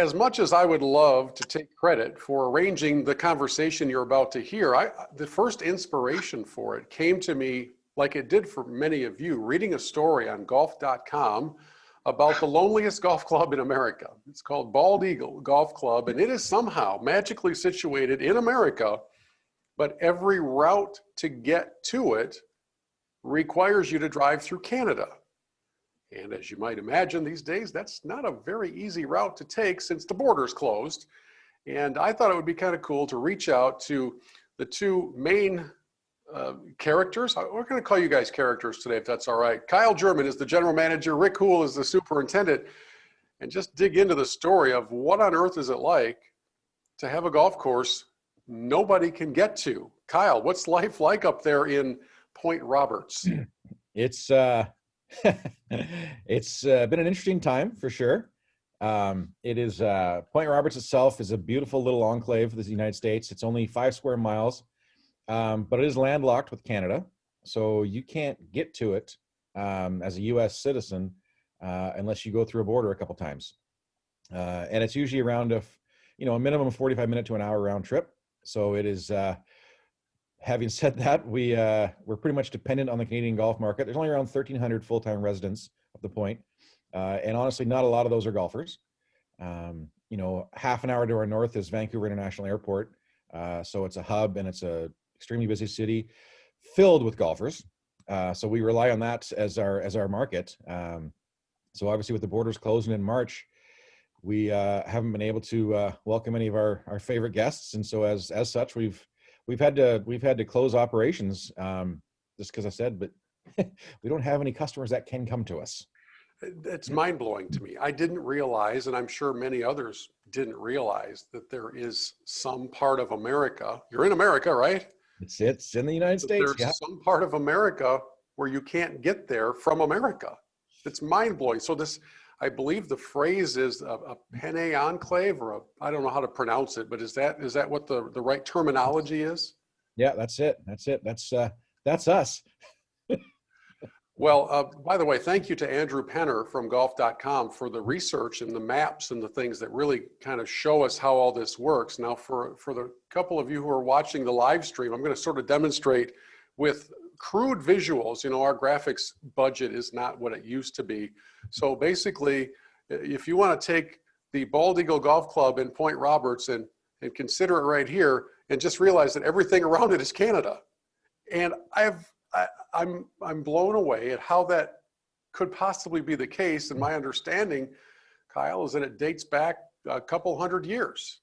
as much as I would love to take credit for arranging the conversation you're about to hear, the first inspiration for it came to me, like it did for many of you, reading a story on golf.com about the loneliest golf club in America. It's called Bald Eagle Golf Club, and it is somehow magically situated in America, but every route to get to it requires you to drive through Canada. And as you might imagine these days, that's not a very easy route to take since the border's closed. And I thought it would be kind of cool to reach out to the two main characters. We're going to call you guys characters today, if that's all right. Kyle German is the general manager. Rick Hool is the superintendent. And just dig into the story of what on earth is it like to have a golf course nobody can get to. Kyle, what's life like up there in Point Roberts? It's it's been an interesting time for sure. It is Point Roberts itself is a beautiful little enclave of the United States. It's only 5 square miles, but it is landlocked with Canada, so you can't get to it as a U.S. citizen unless you go through a border a couple times. And it's usually around a minimum of 45-minute to an hour round trip. So it is. Having said that, we're pretty much dependent on the Canadian golf market. There's only around 1,300 full-time residents of the Point, and honestly, not a lot of those are golfers. Half an hour to our north is Vancouver International Airport, so it's a hub and it's a extremely busy city, filled with golfers. So we rely on that as our market. So obviously, with the borders closing in March, we haven't been able to welcome any of our favorite guests, and so as such, we've had to close operations just because I said, but we don't have any customers that can come to us. It's mind-blowing to me. I didn't realize, and I'm sure many others didn't realize, that there is some part of America. You're in America, right? It's in the United States. There's some part of America where you can't get there from America. It's mind-blowing. So this, I believe the phrase is a penne enclave, or I don't know how to pronounce it, but is that what the right terminology is? Yeah, that's it. That's us. Well, by the way, thank you to Andrew Penner from golf.com for the research and the maps and the things that really kind of show us how all this works. Now, for the couple of you who are watching the live stream, I'm going to sort of demonstrate with crude visuals. Our graphics budget is not what it used to be. So basically, if you want to take the Bald Eagle Golf Club in Point Roberts and consider it right here, and just realize that everything around it is Canada. And I'm blown away at how that could possibly be the case. And my understanding, Kyle, is that it dates back a couple hundred years.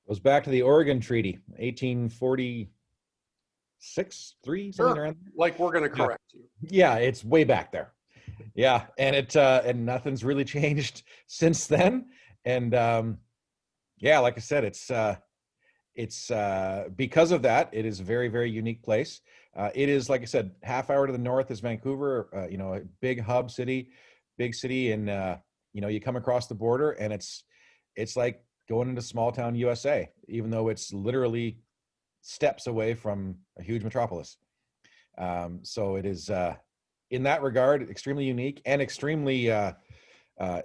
It goes back to the Oregon Treaty, 1846, 3, something around there. Like we're going to correct you. Yeah, it's way back there. Yeah, and and nothing's really changed since then. And yeah, like I said, it's because of that, it is a very, very unique place. It is, like I said, half hour to the north is Vancouver, a big hub city, big city, and you come across the border, and it's like going into small town USA, even though it's literally steps away from a huge metropolis. So it is, in that regard, extremely unique and extremely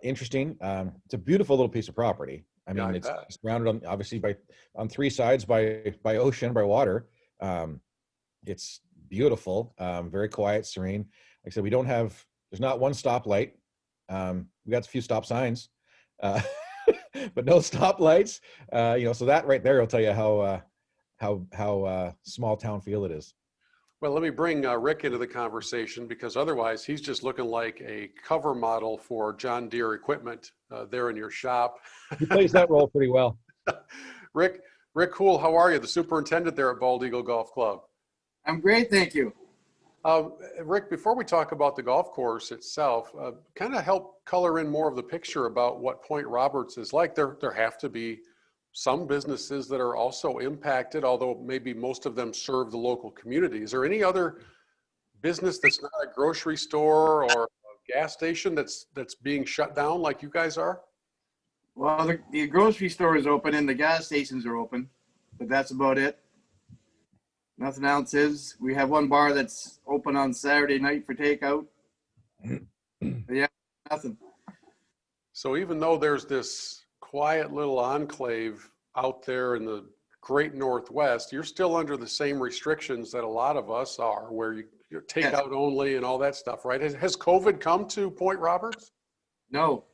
interesting. It's a beautiful little piece of property. I mean, it's surrounded on, obviously on 3 sides by ocean, by water. It's beautiful, very quiet, serene. Like I said, there's not one stoplight. We got a few stop signs, but no stoplights. So that right there will tell you how small town feel it is. Well, let me bring Rick into the conversation, because otherwise he's just looking like a cover model for John Deere equipment there in your shop. He plays that role pretty well. Rick Hool, how are you? The superintendent there at Bald Eagle Golf Club. I'm great, thank you. Rick, before we talk about the golf course itself, kind of help color in more of the picture about what Point Roberts is like. There have to be some businesses that are also impacted, although maybe most of them serve the local community. Is there any other business that's not a grocery store or a gas station that's being shut down like you guys are? Well, the grocery store is open and the gas stations are open, but that's about it. Nothing else is. We have one bar that's open on Saturday night for takeout. But yeah, nothing. So even though there's this quiet little enclave out there in the great Northwest, you're still under the same restrictions that a lot of us are, where you're Yes. takeout only and all that stuff, right? Has COVID come to Point Roberts? No,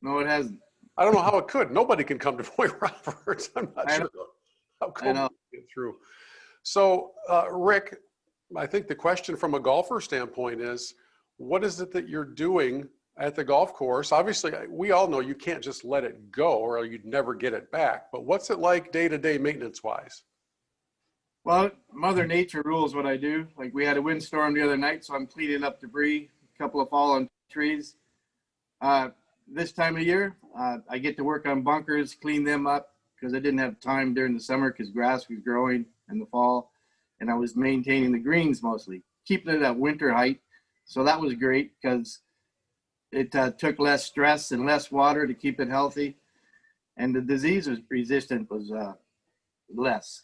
no, it hasn't. I don't know how it could. Nobody can come to Point Roberts. I'm not I sure know. how I COVID know. can get through. So, Rick, I think the question from a golfer standpoint is, what is it that you're doing at the golf course? Obviously, we all know you can't just let it go or you'd never get it back. But what's it like day-to-day maintenance-wise? Well, Mother Nature rules what I do. Like we had a windstorm the other night, so I'm cleaning up debris, a couple of fallen trees. This time of year, I get to work on bunkers, clean them up because I didn't have time during the summer because grass was growing in the fall, and I was maintaining the greens mostly, keeping it at winter height. So that was great because it took less stress and less water to keep it healthy, and the disease resistant was less.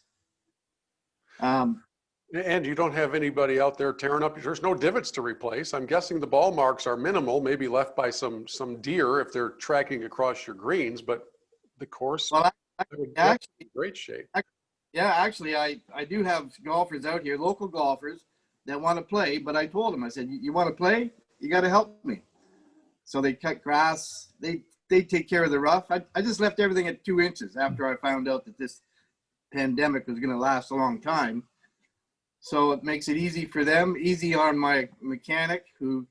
And you don't have anybody out there tearing up. There's no divots to replace. I'm guessing the ball marks are minimal, maybe left by some deer if they're tracking across your greens, but the course Well, would actually, be in great shape. yeah, actually, I do have golfers out here, local golfers that want to play, but I told them, I said, you want to play? You got to help me. So they cut grass. They take care of the rough. I just left everything at 2 inches after I found out that this pandemic was going to last a long time. So it makes it easy for them, easy on my mechanic who,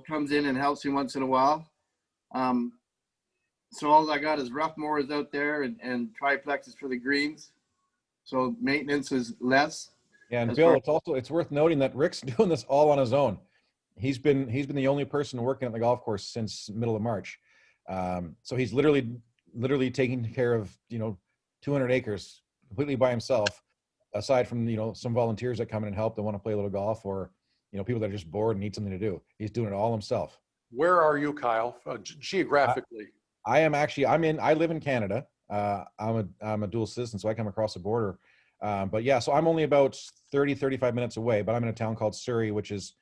comes in and helps me once in a while. So all I got is rough mowers out there and triplexes for the greens. So maintenance is less. Yeah, and Bill, it's worth noting that Rick's doing this all on his own. He's been the only person working at the golf course since middle of March. So he's literally taking care of 200 acres completely by himself, aside from some volunteers that come in and help that want to play a little golf, or people that are just bored and need something to do. He's doing it all himself. Where are you, Kyle, geographically? I live in Canada. I'm a dual citizen, so I come across the border. But yeah, so I'm only about 35 minutes away, but I'm in a town called Surrey, which is,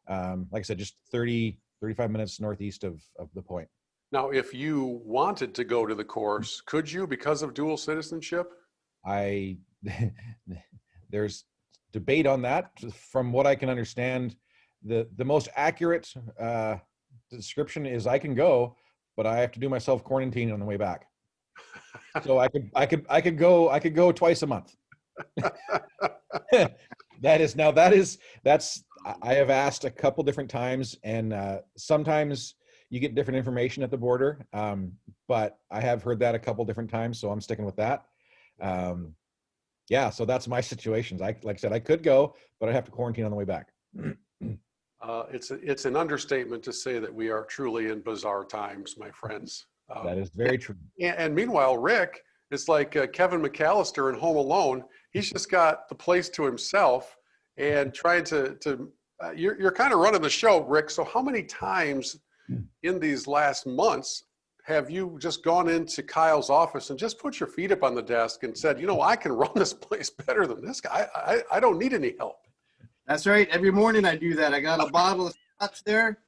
like I said, just 35 minutes northeast of the point. Now, if you wanted to go to the course, could you because of dual citizenship? There's debate on that. From what I can understand, the most accurate description is I can go, but I have to do my self quarantine on the way back. So I could go twice a month. I have asked a couple different times, and sometimes you get different information at the border. But I have heard that a couple different times, so I'm sticking with that. Yeah, so that's my situations. Like I said, I could go, but I have to quarantine on the way back. It's an understatement to say that we are truly in bizarre times, my friends. That is very true. And meanwhile, Rick is like Kevin McAllister in Home Alone. He's just got the place to himself and trying to you're kind of running the show, Rick. So how many times in these last months have you just gone into Kyle's office and just put your feet up on the desk and said, I can run this place better than this guy. I don't need any help. That's right. Every morning I do that. I got a bottle of scotch there.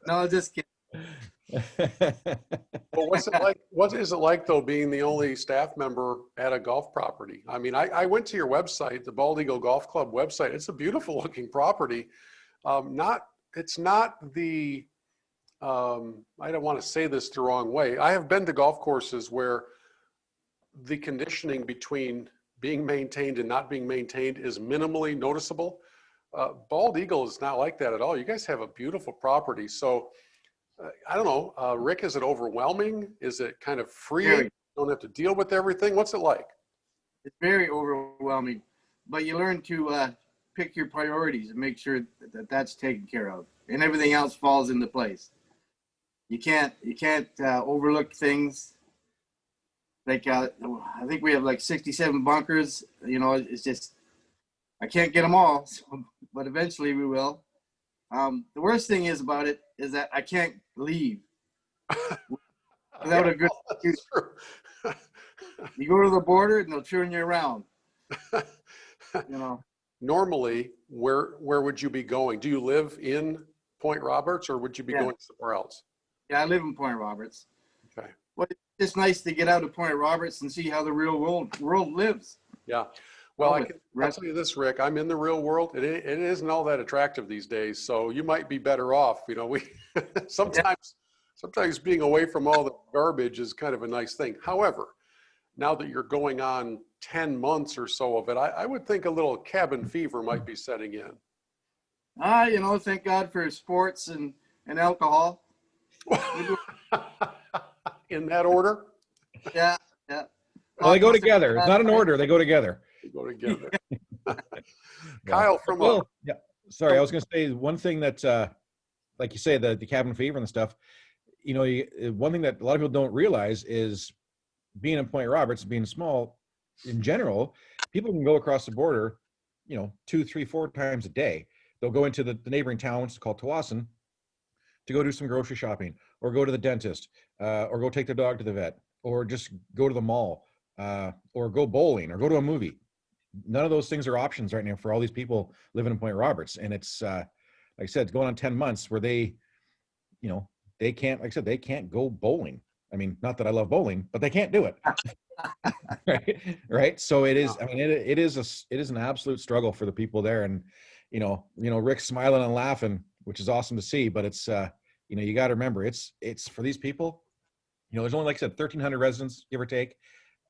No, just kidding. Well, what's it like? What is it like though, being the only staff member at a golf property? I mean, I went to your website, the Bald Eagle Golf Club website. It's a beautiful looking property. It's not the, I don't want to say this the wrong way. I have been to golf courses where the conditioning between being maintained and not being maintained is minimally noticeable. Bald Eagle is not like that at all. You guys have a beautiful property. So I don't know, Rick, is it overwhelming? Is it kind of freeing? You don't have to deal with everything. What's it like? It's very overwhelming, but you learn to pick your priorities and make sure that that's taken care of, and everything else falls into place. You can't overlook things. Like I think we have like 67 bunkers. It's just I can't get them all, but eventually we will. The worst thing is about it is that I can't leave without a good excuse. You go to the border and they'll turn you around. Normally, where would you be going? Do you live in Point Roberts, or would you be going somewhere else? Yeah, I live in Point Roberts. Okay. Well, it's just nice to get out of Point Roberts and see how the real world lives. Yeah. Well, Love it. I'll tell you this, Rick, I'm in the real world. It isn't all that attractive these days. So you might be better off. You know, we sometimes being away from all the garbage is kind of a nice thing. However, now that you're going on 10 months or so of it, I would think a little cabin fever might be setting in. You know, thank God for sports and alcohol. In that order? Yeah, yeah. Well, they go together. It's not an order. They go together. They go together. Yeah. Kyle, from Well, yeah. Sorry, I was going to say one thing that, like you say, the cabin fever and the stuff. You know, one thing that a lot of people don't realize is being in Point Roberts, being small, in general, people can go across the border, you know, 2, 3, 4 times a day. They'll go into the neighboring town, which is called Tawasin, to go do some grocery shopping, or go to the dentist, or go take their dog to the vet, or just go to the mall, or go bowling, or go to a movie. None of those things are options right now for all these people living in Point Roberts. And it's, like I said, it's going on 10 months where they, you know, they can't, like I said, they can't go bowling. I mean, not that I love bowling, but they can't do it. Right. So it is, I mean, it is an absolute struggle for the people there. And, you know, Rick's smiling and laughing, which is awesome to see, but it's, you know, you got to remember it's for these people, you know, there's only, like I said, 1,300 residents, give or take.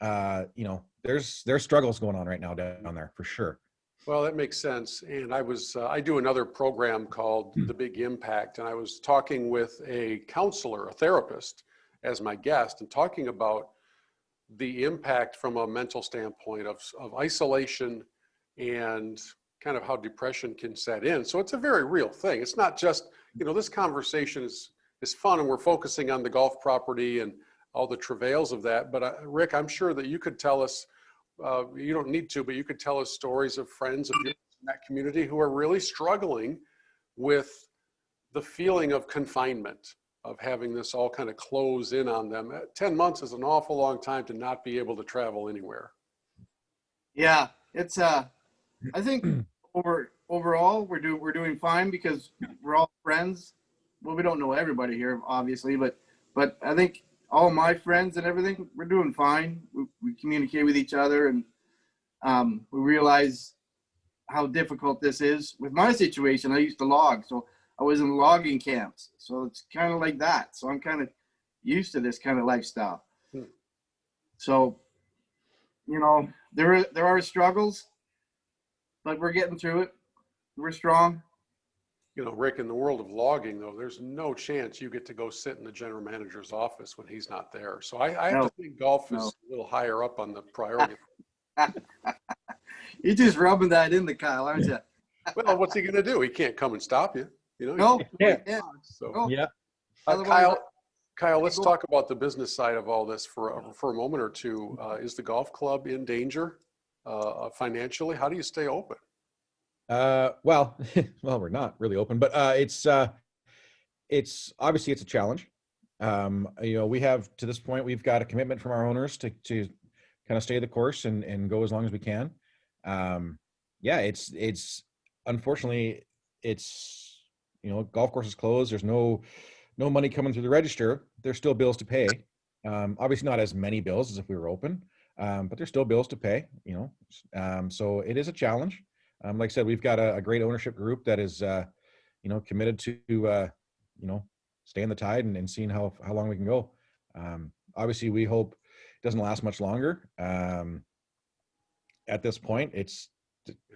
You know, there's struggles going on right now down there for sure. Well, that makes sense. And I do another program called The Big Impact. And I was talking with a counselor, a therapist, as my guest, and talking about the impact from a mental standpoint of isolation and kind of how depression can set in. So it's a very real thing. It's not just, you know, this conversation is fun and we're focusing on the golf property and all the travails of that. But Rick, I'm sure that you could tell us, you don't need to, but you could tell us stories of friends of yours in that community who are really struggling with the feeling of confinement, of having this all kind of close in on them. 10 months is an awful long time to not be able to travel anywhere. Yeah, it's I think overall we're doing fine because we're all friends. Well, we don't know everybody here, obviously, but I think all my friends and everything, we're doing fine. We communicate with each other, and we realize how difficult this is. With my situation, I used to log, so I was in logging camps. So it's kind of like that. So I'm kind of used to this kind of lifestyle. So, you know, there are struggles, but we're getting through it. We're strong. You know, Rick, in the world of logging, though, there's no chance you get to go sit in the general manager's office when he's not there. So I have to think golf is a little higher up on the priority. You're just rubbing that in the Kyle, aren't you? Well, what's he going to do? He can't come and stop you. You know. No. Yeah. So, No. Yeah. Kyle, let's talk about the business side of all this for a moment or two. Is the golf club in danger financially? How do you stay open? Well, we're not really open, but it's obviously it's a challenge. You know, we have to this point, we've got a commitment from our owners to kind of stay the course and go as long as we can. Yeah, it's unfortunately it's, you know, golf course is closed. There's no money coming through the register. There's still bills to pay. Obviously not as many bills as if we were open, but there's still bills to pay, you know. So it is a challenge. Like I said, we've got a great ownership group that is, you know, committed to, you know, staying the tide and seeing how long we can go. Obviously, we hope it doesn't last much longer. At this point, it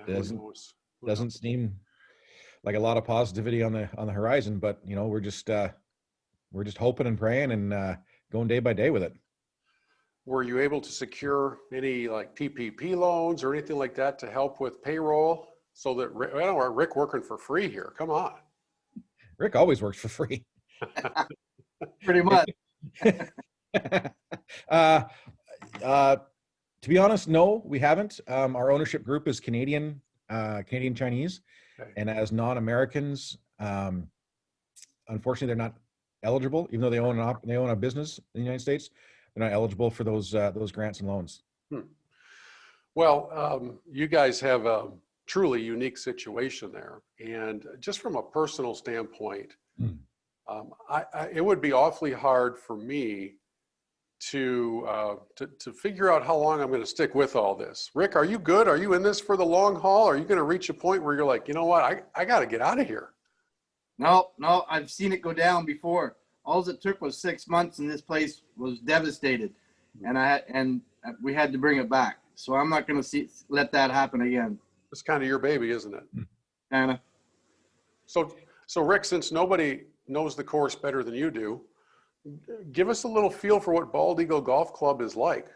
doesn't seem like a lot of positivity on the horizon. But you know, we're just hoping and praying and going day by day with it. Were you able to secure any like PPP loans or anything like that to help with payroll so that I don't want Rick working for free here? Come on. Rick always works for free. Pretty much. To be honest, no, we haven't. Our ownership group is Canadian Chinese, Okay. and as non-Americans, unfortunately, they're not eligible, even though they own a business in the United States. They're not eligible for those grants and loans. Well, you guys have a truly unique situation there. And just from a personal standpoint, It would be awfully hard for me to figure out how long I'm going to stick with all this. Rick, are you good? Are you in this for the long haul? Are you going to reach a point where you're like, you know what, I got to get out of here? No, I've seen it go down before. All it took was 6 months, and this place was devastated, and we had to bring it back. So I'm not going to let that happen again. It's kind of your baby, isn't it? Anna. So Rick, since nobody knows the course better than you do, give us a little feel for what Bald Eagle Golf Club is like.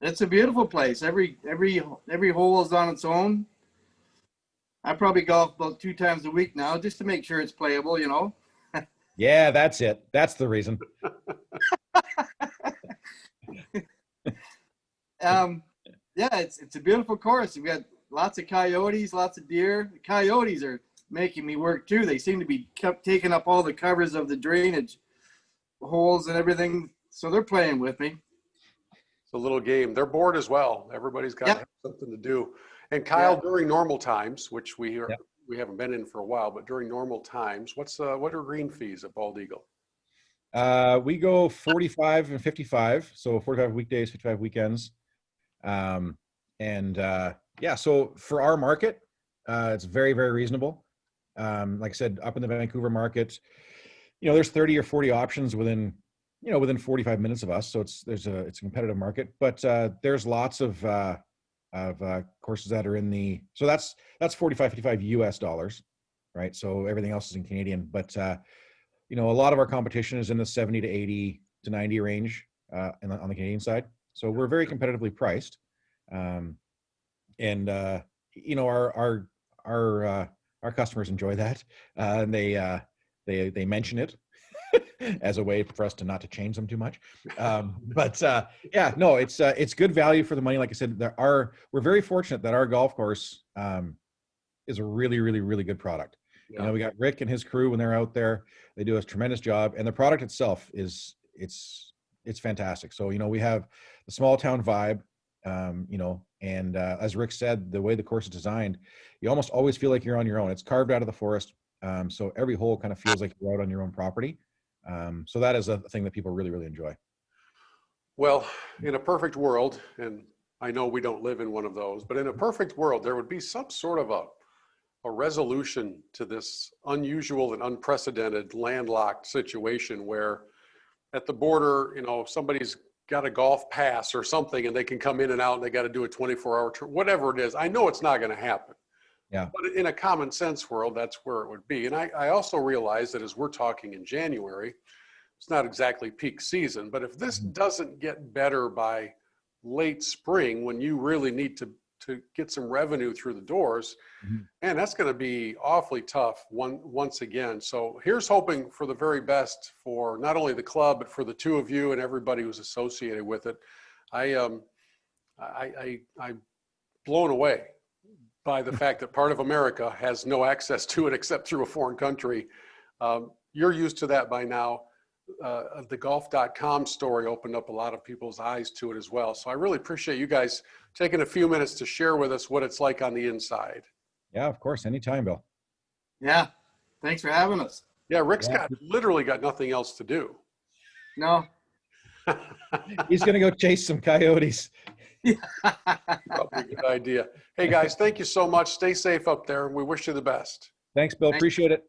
It's a beautiful place. Every hole is on its own. I probably golf about 2 times a week now just to make sure it's playable, you know. Yeah, that's it. That's the reason. Yeah, it's a beautiful course. We've got lots of coyotes, lots of deer. The coyotes are making me work too. They seem to be kept taking up all the covers of the drainage holes and everything. So they're playing with me. It's a little game. They're bored as well. Everybody's got to have something to do. And Kyle, during normal times, which we haven't been in for a while, but during normal times, what are green fees at Bald Eagle? We go 45 and 55. So 45 weekdays, 55 weekends. So for our market, it's very, very reasonable. Like I said, up in the Vancouver market, there's 30 or 40 options within 45 minutes of us. So it's a competitive market, but there's lots of courses that are so that's 45, 55 US dollars, right? So everything else is in Canadian, but a lot of our competition is in the 70 to 80 to 90 range on the Canadian side. So we're very competitively priced. Our customers enjoy that, and they mention it as a way for us not to change them too much. It's good value for the money. Like I said, we're very fortunate that our golf course is a really, really, really good product. Yeah. We got Rick and his crew when they're out there. They do a tremendous job, and the product itself it's fantastic. So we have the small town vibe. And as Rick said, the way the course is designed, you almost always feel like you're on your own. It's carved out of the forest. So every hole kind of feels like you're out on your own property. So that is a thing that people really, really enjoy. Well, in a perfect world, and I know we don't live in one of those, but in a perfect world, there would be some sort of a resolution to this unusual and unprecedented landlocked situation where at the border, somebody's got a golf pass or something and they can come in and out and they got to do a 24-hour tour, whatever it is. I know it's not going to happen. Yeah. But in a common sense world, that's where it would be. And I also realize that as we're talking in January, it's not exactly peak season, but if this doesn't get better by late spring, when you really need to get some revenue through the doors, and that's going to be awfully tough once again. So here's hoping for the very best for not only the club, but for the two of you and everybody who's associated with it. I'm blown away by the fact that part of America has no access to it except through a foreign country. You're used to that by now. The golf.com story opened up a lot of people's eyes to it as well. So I really appreciate you guys taking a few minutes to share with us what it's like on the inside. Yeah, of course. Anytime, Bill. Yeah. Thanks for having us. Yeah. Rick's literally got nothing else to do. No. He's going to go chase some coyotes. Probably a good idea. Hey guys, thank you so much. Stay safe up there. We wish you the best. Thanks, Bill. Appreciate it.